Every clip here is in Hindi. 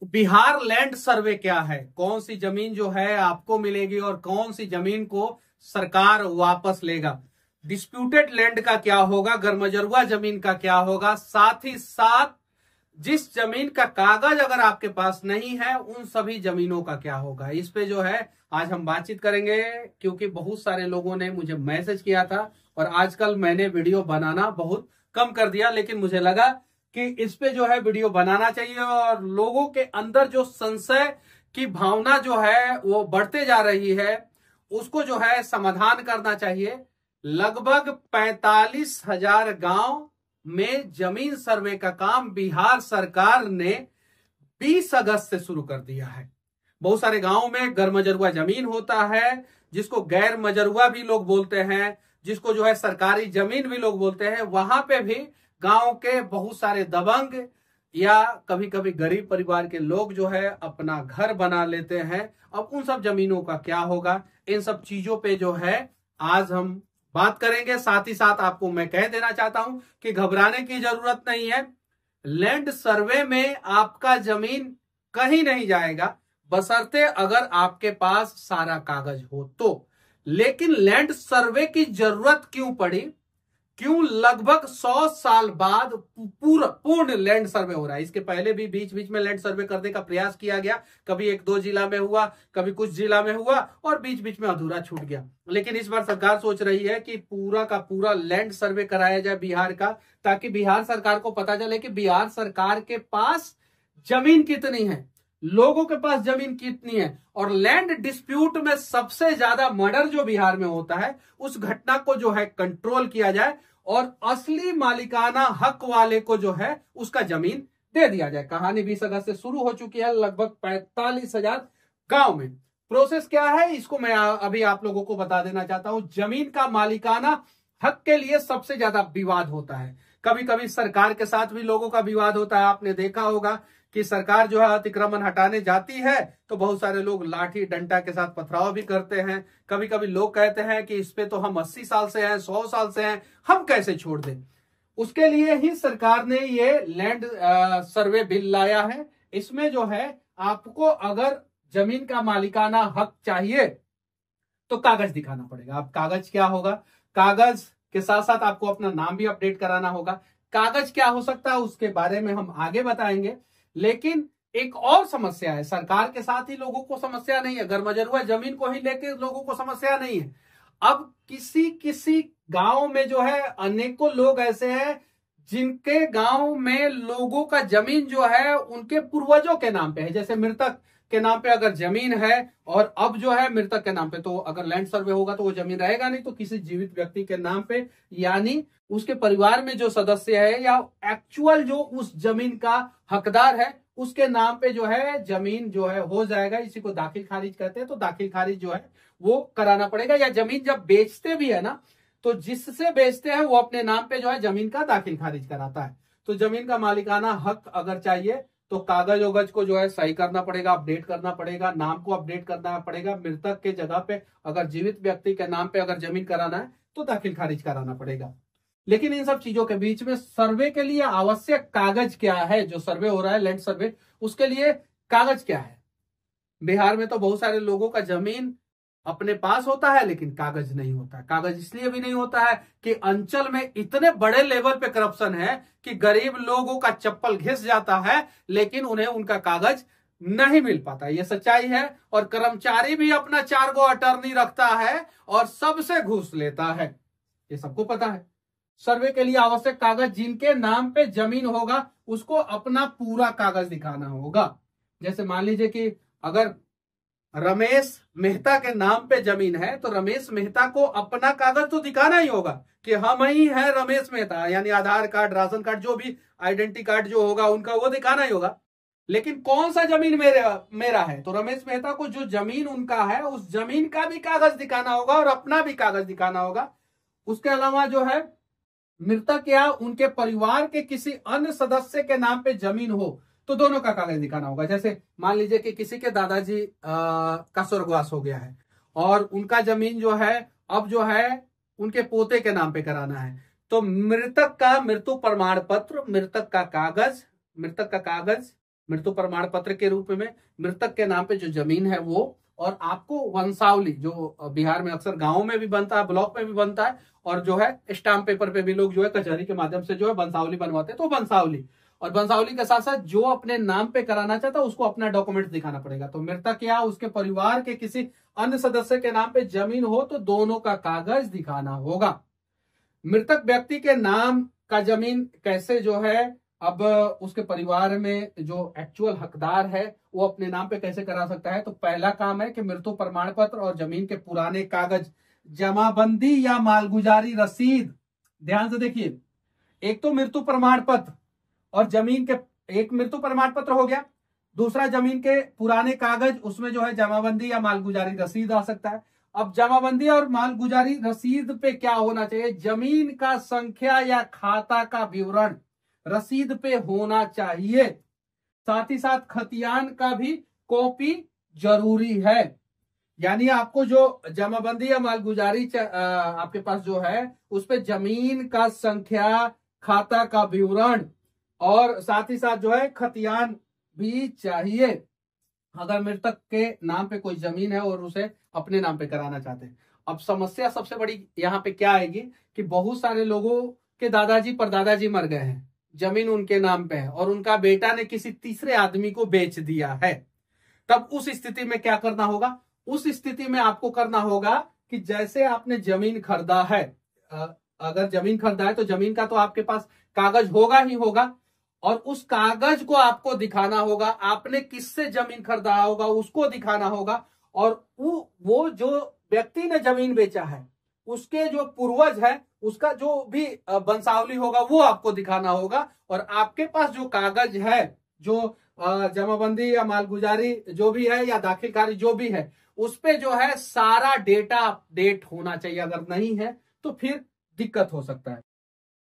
बिहार लैंड सर्वे क्या है, कौन सी जमीन जो है आपको मिलेगी और कौन सी जमीन को सरकार वापस लेगा, डिस्प्यूटेड लैंड का क्या होगा, गरमजरुआ जमीन का क्या होगा, साथ ही साथ जिस जमीन का कागज अगर आपके पास नहीं है उन सभी जमीनों का क्या होगा। इस पे जो है आज हम बातचीत करेंगे, क्योंकि बहुत सारे लोगों ने मुझे मैसेज किया था और आजकल मैंने वीडियो बनाना बहुत कम कर दिया, लेकिन मुझे लगा कि इस पे जो है वीडियो बनाना चाहिए और लोगों के अंदर जो संशय की भावना जो है वो बढ़ते जा रही है उसको जो है समाधान करना चाहिए। लगभग 45,000 गांव में जमीन सर्वे का काम बिहार सरकार ने 20 अगस्त से शुरू कर दिया है। बहुत सारे गांवों में गैरमजरुआ जमीन होता है, जिसको गैर मजरुआ भी लोग बोलते हैं, जिसको जो है सरकारी जमीन भी लोग बोलते हैं। वहां पे भी गांव के बहुत सारे दबंग या कभी कभी गरीब परिवार के लोग जो है अपना घर बना लेते हैं। अब उन सब जमीनों का क्या होगा, इन सब चीजों पे जो है आज हम बात करेंगे। साथ ही साथ आपको मैं कह देना चाहता हूं कि घबराने की जरूरत नहीं है। लैंड सर्वे में आपका जमीन कहीं नहीं जाएगा, बशर्ते अगर आपके पास सारा कागज हो तो। लेकिन लैंड सर्वे की जरूरत क्यों पड़ी, क्यों लगभग 100 साल बाद पूर्ण लैंड सर्वे हो रहा है। इसके पहले भी बीच बीच में लैंड सर्वे करने का प्रयास किया गया, कभी 1-2 जिला में हुआ, कभी कुछ जिला में हुआ और बीच बीच में अधूरा छूट गया। लेकिन इस बार सरकार सोच रही है कि पूरा का पूरा लैंड सर्वे कराया जाए बिहार का, ताकि बिहार सरकार को पता चले कि बिहार सरकार के पास जमीन कितनी है, लोगों के पास जमीन कितनी है। और लैंड डिस्प्यूट में सबसे ज्यादा मर्डर जो बिहार में होता है उस घटना को जो है कंट्रोल किया जाए और असली मालिकाना हक वाले को जो है उसका जमीन दे दिया जाए। कहानी 20 अगस्त से शुरू हो चुकी है, लगभग 45,000 गांव में। प्रोसेस क्या है इसको मैं अभी आप लोगों को बता देना चाहता हूं। जमीन का मालिकाना हक के लिए सबसे ज्यादा विवाद होता है। कभी कभी सरकार के साथ भी लोगों का विवाद होता है। आपने देखा होगा कि सरकार जो है अतिक्रमण हटाने जाती है तो बहुत सारे लोग लाठी डंडा के साथ पथराव भी करते हैं। कभी कभी लोग कहते हैं कि इस पे तो हम 80 साल से हैं, 100 साल से हैं, हम कैसे छोड़ दें। उसके लिए ही सरकार ने ये लैंड सर्वे बिल लाया है। इसमें जो है आपको अगर जमीन का मालिकाना हक चाहिए तो कागज दिखाना पड़ेगा। अब कागज क्या होगा, कागज के साथ साथ आपको अपना नाम भी अपडेट कराना होगा। कागज क्या हो सकता है उसके बारे में हम आगे बताएंगे। लेकिन एक और समस्या है, सरकार के साथ ही लोगों को समस्या नहीं है, गरमजरुआ जमीन को ही लेके लोगों को समस्या नहीं है। अब किसी किसी गांव में जो है अनेकों लोग ऐसे हैं जिनके गांव में लोगों का जमीन जो है उनके पूर्वजों के नाम पे है। जैसे मृतक के नाम पे अगर जमीन है और अब जो है मृतक के नाम पे, तो अगर लैंड सर्वे होगा तो वो जमीन रहेगा नहीं, तो किसी जीवित व्यक्ति के नाम पे, यानी उसके परिवार में जो सदस्य है या एक्चुअल जो उस जमीन का हकदार है उसके नाम पे जो है जमीन जो है हो जाएगा। इसी को दाखिल खारिज कहते हैं। तो दाखिल खारिज जो है वो कराना पड़ेगा। या जमीन जब बेचते भी है ना, तो जिससे बेचते हैं वो अपने नाम पे जो है जमीन का दाखिल खारिज कराता है। तो जमीन का मालिकाना हक अगर चाहिए तो कागज वगज को जो है सही करना पड़ेगा, अपडेट करना पड़ेगा, नाम को अपडेट करना पड़ेगा। मृतक के जगह पे अगर जीवित व्यक्ति के नाम पे अगर जमीन कराना है तो दाखिल खारिज कराना पड़ेगा। लेकिन इन सब चीजों के बीच में सर्वे के लिए आवश्यक कागज क्या है, जो सर्वे हो रहा है लैंड सर्वे, उसके लिए कागज क्या है। बिहार में तो बहुत सारे लोगों का जमीन अपने पास होता है लेकिन कागज नहीं होता। कागज इसलिए भी नहीं होता है कि अंचल में इतने बड़े लेवल पे करप्शन है कि गरीब लोगों का चप्पल घिस जाता है लेकिन उन्हें उनका कागज नहीं मिल पाता। ये सच्चाई है। और कर्मचारी भी अपना 4 गो अटर्नी रखता है और सबसे घूस लेता है, ये सबको पता है। सर्वे के लिए आवश्यक कागज, जिनके नाम पे जमीन होगा उसको अपना पूरा कागज दिखाना होगा। जैसे मान लीजिए कि अगर रमेश मेहता के नाम पे जमीन है तो रमेश मेहता को अपना कागज तो दिखाना ही होगा कि हम ही है रमेश मेहता, यानी आधार कार्ड, राशन कार्ड, जो भी आइडेंटिटी कार्ड जो होगा उनका वो दिखाना ही होगा। लेकिन कौन सा जमीन मेरा है, तो रमेश मेहता को जो जमीन उनका है उस जमीन का भी कागज दिखाना होगा और अपना भी कागज दिखाना होगा। उसके अलावा जो है मृतक या उनके परिवार के किसी अन्य सदस्य के नाम पे जमीन हो तो दोनों का कागज दिखाना होगा। जैसे मान लीजिए कि किसी के दादाजी का स्वर्गवास हो गया है और उनका जमीन जो है अब जो है उनके पोते के नाम पे कराना है, तो मृतक का मृत्यु प्रमाण पत्र, मृतक का कागज मृत्यु प्रमाण पत्र के रूप में मृतक के नाम पे जो जमीन है वो, और आपको वंशावली जो बिहार में अक्सर गांव में भी बनता है, ब्लॉक में भी बनता है, और जो है स्टाम्प पेपर पे भी लोग जो है कचहरी के माध्यम से जो है वंशावली बनवाते हैं। तो वंशावली, और वंशावली के साथ साथ जो अपने नाम पे कराना चाहता है उसको अपना डॉक्यूमेंट दिखाना पड़ेगा। तो मृतक या उसके परिवार के किसी अन्य सदस्य के नाम पे जमीन हो तो दोनों का कागज दिखाना होगा। मृतक व्यक्ति के नाम का जमीन कैसे जो है, अब उसके परिवार में जो एक्चुअल हकदार है वो अपने नाम पे कैसे करा सकता है। तो पहला काम है कि मृत्यु प्रमाण पत्र और जमीन के पुराने कागज, जमाबंदी या मालगुजारी रसीद। ध्यान से देखिए, एक तो मृत्यु प्रमाण पत्र और जमीन के, एक मृत्यु प्रमाण पत्र हो गया, दूसरा जमीन के पुराने कागज, उसमें जो है जमाबंदी या मालगुजारी रसीद आ सकता है। अब जमाबंदी और मालगुजारी रसीद पे क्या होना चाहिए, जमीन का संख्या या खाता का विवरण रसीद पे होना चाहिए। साथ ही साथ खतियान का भी कॉपी जरूरी है। यानी आपको जो जमाबंदी या मालगुजारी आपके पास जो है उस पे जमीन का संख्या, खाता का विवरण और साथ ही साथ जो है खतियान भी चाहिए, अगर मृतक के नाम पे कोई जमीन है और उसे अपने नाम पे कराना चाहते हैं। अब समस्या सबसे बड़ी यहाँ पे क्या आएगी कि बहुत सारे लोगों के दादाजी परदादाजी मर गए हैं, जमीन उनके नाम पे है और उनका बेटा ने किसी तीसरे आदमी को बेच दिया है। तब उस स्थिति में क्या करना होगा, उस स्थिति में आपको करना होगा कि जैसे आपने जमीन खरीदा है, अगर जमीन खरीदा है तो जमीन का तो आपके पास कागज होगा ही होगा, और उस कागज को आपको दिखाना होगा, आपने किससे जमीन खरीदा होगा उसको दिखाना होगा, और वो जो व्यक्ति ने जमीन बेचा है उसके जो पूर्वज है उसका जो भी वंशावली होगा वो आपको दिखाना होगा, और आपके पास जो कागज है, जो जमाबंदी या मालगुजारी जो भी है या दाखिलकारी जो भी है, उस पे जो है सारा डेटा अपडेट होना चाहिए। अगर नहीं है तो फिर दिक्कत हो सकता है।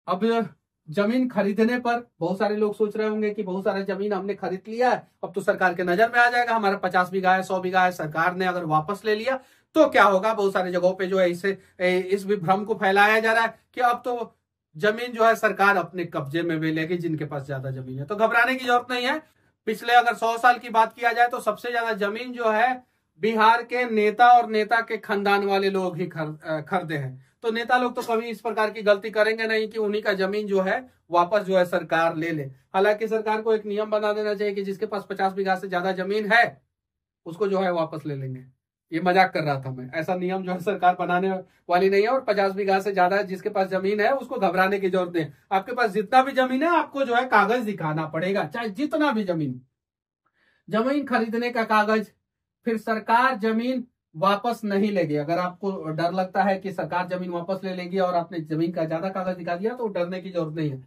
अब जमीन खरीदने पर बहुत सारे लोग सोच रहे होंगे कि बहुत सारा जमीन हमने खरीद लिया है, अब तो सरकार के नजर में आ जाएगा, हमारा 50 बीघा है, 100 बीघा है, सरकार ने अगर वापस ले लिया तो क्या होगा। बहुत सारी जगहों पे जो है इस भ्रम को फैलाया जा रहा है कि अब तो जमीन जो है सरकार अपने कब्जे में ले लेगी जिनके पास ज्यादा जमीन है। तो घबराने की जरूरत नहीं है। पिछले अगर 100 साल की बात किया जाए तो सबसे ज्यादा जमीन जो है बिहार के नेता और नेता के खानदान वाले लोग ही खरीदे हैं। तो नेता लोग तो कभी इस प्रकार की गलती करेंगे नहीं कि उन्हीं का जमीन जो है वापस जो है सरकार ले ले। हालांकि सरकार को एक नियम बना देना चाहिए कि जिसके पास 50 बीघा से ज्यादा जमीन है उसको जो है वापस ले लेंगे। ये मजाक कर रहा था मैं, ऐसा नियम जो है सरकार बनाने वाली नहीं है, और 50 बीघा से ज्यादा जिसके पास जमीन है उसको घबराने की जरूरत नहीं। आपके पास जितना भी जमीन है आपको जो है कागज दिखाना पड़ेगा, चाहे जितना भी जमीन खरीदने का कागज। फिर सरकार जमीन वापस नहीं लेगी। अगर आपको डर लगता है कि सरकार जमीन वापस ले लेगी और आपने जमीन का ज्यादा कागज दिखा दिया तो डरने की जरूरत नहीं है।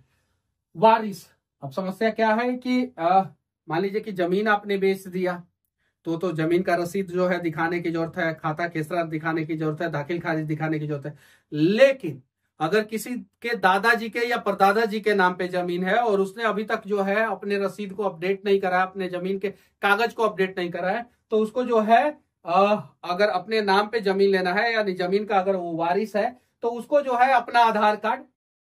वारिस, अब समस्या क्या है कि मान लीजिए कि जमीन आपने बेच दिया तो जमीन का रसीद जो है दिखाने की जरूरत है, खाता खेसरा दिखाने की जरूरत है, दाखिल खारिज दिखाने की जरूरत है। लेकिन अगर किसी के दादाजी के या परदादाजी के नाम पे जमीन है और उसने अभी तक जो है अपने रसीद को अपडेट नहीं करा, अपने जमीन के कागज को अपडेट नहीं करा है, तो उसको जो है अगर अपने नाम पे जमीन लेना है यानी जमीन का अगर वो वारिस है तो उसको जो है अपना आधार कार्ड,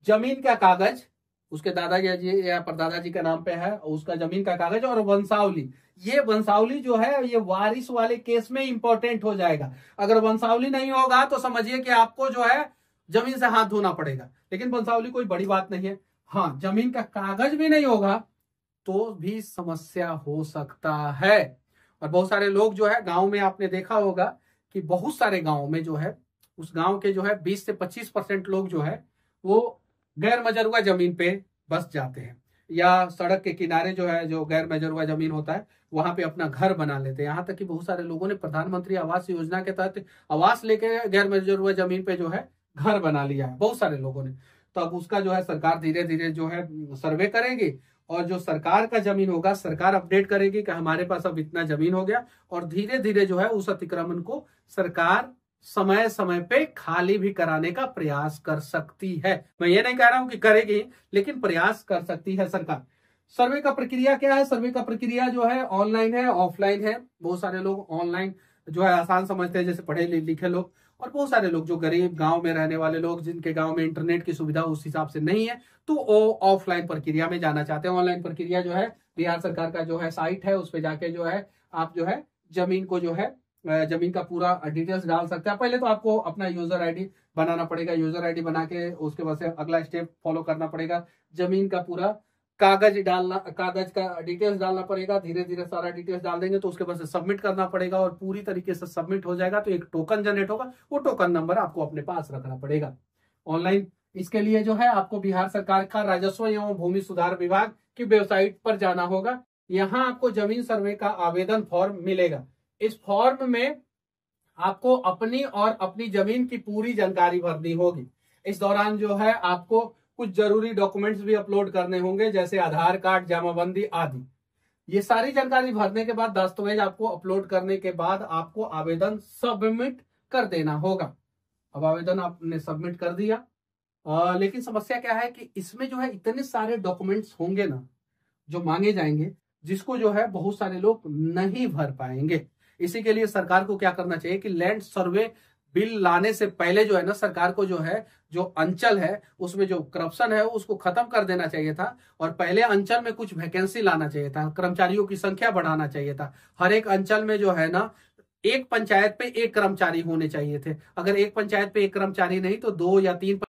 जमीन का कागज, उसके दादाजी या परदादाजी के नाम पे है उसका जमीन का कागज और वंशावली, ये वंशावली जो है ये वारिस वाले केस में इंपॉर्टेंट हो जाएगा। अगर वंशावली नहीं होगा तो समझिए कि आपको जो है जमीन से हाथ धोना पड़ेगा। लेकिन वंशावली कोई बड़ी बात नहीं है। हाँ, जमीन का कागज भी नहीं होगा तो भी समस्या हो सकता है। और बहुत सारे लोग जो है गांव में आपने देखा होगा कि बहुत सारे गांव में जो है उस गांव के जो है 20 से 25% लोग जो है वो गैर मजरूआ जमीन पे बस जाते हैं, या सड़क के किनारे जो है जो गैर मजरूआ जमीन होता है वहां पे अपना घर बना लेते हैं। यहाँ तक कि बहुत सारे लोगों ने प्रधानमंत्री आवास योजना के तहत आवास लेके गैर मजरूआ जमीन पे जो है घर बना लिया है बहुत सारे लोगों ने। तो अब उसका जो है सरकार धीरे धीरे जो है सर्वे करेगी और जो सरकार का जमीन होगा सरकार अपडेट करेगी कि हमारे पास अब इतना जमीन हो गया, और धीरे धीरे जो है उस अतिक्रमण को सरकार समय समय पे खाली भी कराने का प्रयास कर सकती है। मैं ये नहीं कह रहा हूं कि करेगी, लेकिन प्रयास कर सकती है सरकार। सर्वे का प्रक्रिया क्या है? सर्वे का प्रक्रिया जो है ऑनलाइन है, ऑफलाइन है। बहुत सारे लोग ऑनलाइन जो है आसान समझते हैं, जैसे पढ़े लिखे लोग, और बहुत सारे लोग जो गरीब गांव में रहने वाले लोग, जिनके गांव में इंटरनेट की सुविधा उस हिसाब से नहीं है, तो वो ऑफलाइन प्रक्रिया में जाना चाहते हैं। ऑनलाइन प्रक्रिया जो है बिहार सरकार का जो है साइट है, उस पर जाके जो है आप जो है जमीन को जो है जमीन का पूरा डिटेल्स डाल सकते हैं। पहले तो आपको अपना यूजर आईडी बनाना पड़ेगा, यूजर आईडी बना के उसके बाद से अगला स्टेप फॉलो करना पड़ेगा। जमीन का पूरा कागज का डिटेल्स डालना पड़ेगा। धीरे धीरे सारा डिटेल्स डाल देंगे तो उसके बाद से सबमिट करना पड़ेगा, और पूरी तरीके से सबमिट हो जाएगा तो एक टोकन जनरेट होगा। वो टोकन नंबर आपको अपने पास रखना पड़ेगा ऑनलाइन। इसके लिए जो है आपको बिहार सरकार का राजस्व एवं भूमि सुधार विभाग की वेबसाइट पर जाना होगा। यहाँ आपको जमीन सर्वे का आवेदन फॉर्म मिलेगा। इस फॉर्म में आपको अपनी और अपनी जमीन की पूरी जानकारी भरनी होगी। इस दौरान जो है आपको कुछ जरूरी डॉक्यूमेंट्स भी अपलोड करने होंगे, जैसे आधार कार्ड, जमाबंदी आदि। ये सारी जानकारी भरने के बाद, दस्तावेज आपको अपलोड करने के बाद आपको आवेदन सबमिट कर देना होगा। अब आवेदन आपने सबमिट कर दिया, लेकिन समस्या क्या है कि इसमें जो है इतने सारे डॉक्यूमेंट्स होंगे ना जो मांगे जाएंगे, जिसको जो है बहुत सारे लोग नहीं भर पाएंगे। इसी के लिए सरकार को क्या करना चाहिए कि लैंड सर्वे बिल लाने से पहले जो है ना, सरकार को जो है जो अंचल है उसमें जो करप्शन है उसको खत्म कर देना चाहिए था, और पहले अंचल में कुछ वैकेंसी लाना चाहिए था, कर्मचारियों की संख्या बढ़ाना चाहिए था। हर एक अंचल में जो है ना एक पंचायत पे एक कर्मचारी होने चाहिए थे। अगर एक पंचायत पे एक कर्मचारी नहीं तो 2 या 3